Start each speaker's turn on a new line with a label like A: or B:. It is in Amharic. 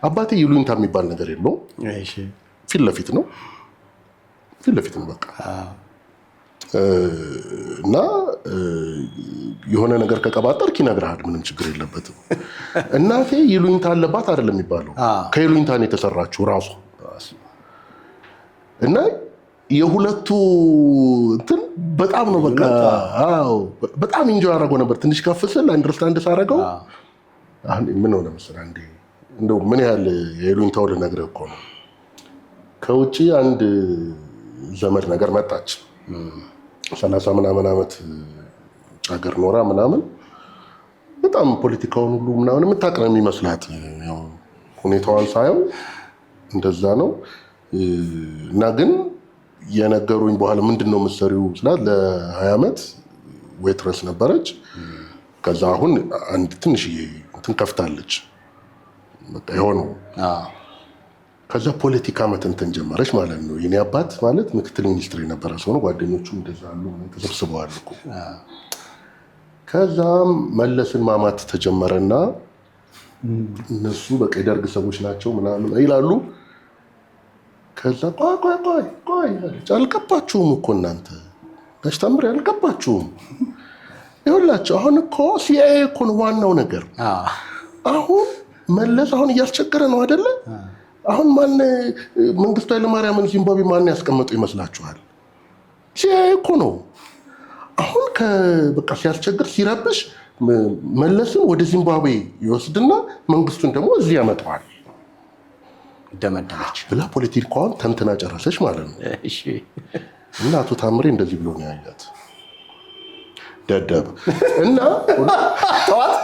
A: አባቴ ይሉኝታ የሚባል ነገር የለውም።
B: እሺ
A: ፊት ለፊት ነው በቃ እና የሆነ ነገር ከቀባጠርክ ይነግርሃል፣ ምንም ችግር የለበትም። እናቴ ይሉኝታ አለባት አይደለም የሚባለው፣ ከይሉኝታ ነው የተሰራችው ራሱ። እና የሁለቱ እንትን በጣም ነው በቃ አዎ በጣም ኢንጆይ አደረገው ነበር። ትንሽ ከፍ ስል አንደርስታንድ ሳደረገው አሁን ምን ሆነ መሰለህ አንዴ እንደው ምን ያህል የይሉኝታው ልነግርህ እኮ ነው። ከውጪ አንድ ዘመድ ነገር መጣች 30 ምናምን ዓመት ሀገር ኖራ ምናምን በጣም ፖለቲካውን ሁሉ ምናምን የምታውቅ ነው የሚመስላት። ያው ሁኔታዋን ሳየው እንደዛ ነው። እና ግን የነገሩኝ በኋላ ምንድነው የምትሰሪው ስላት ለ20 ዓመት ዌትረስ ነበረች። ከዛ አሁን አንድ ትንሽዬ እንትን ከፍታለች በቃ የሆነው ከዛ ፖለቲካ መተንተን ጀመረች ማለት ነው። የኔ አባት ማለት ምክትል ሚኒስትር የነበረ ሰው ነው። ጓደኞቹም እንደዛ አሉ ተሰብስበዋል እኮ። ከዛ መለስን ማማት ተጀመረና እነሱ በቃ የደርግ ሰዎች ናቸው ምናምን ይላሉ። ከዛ ቆይ አለች። አልገባችሁም እኮ እናንተ ጋሽ ታምሬ አልገባችሁም። ይኸውላችሁ አሁን እኮ ሲአይኤ እኮ ነው ዋናው ነገር። አሁን መለስ አሁን እያስቸገረ ነው አይደለ? አሁን ማን መንግስቱ ኃይለማርያምን ዚምባብዌ ማን ያስቀመጡ ይመስላችኋል? ሲአይኤ እኮ ነው። አሁን በቃ ሲያስቸግር ሲረብሽ መለስን ወደ ዚምባብዌ ይወስድና መንግስቱን ደግሞ እዚህ ያመጣዋል
B: ደመደመች
A: ብላ ፖለቲካዋን ተንትና ጨረሰች ማለት ነው።
B: እሺ
A: እና አቶ ታምሬ እንደዚህ ብሎ ነው ያያት ደደብ እና
B: ተዋት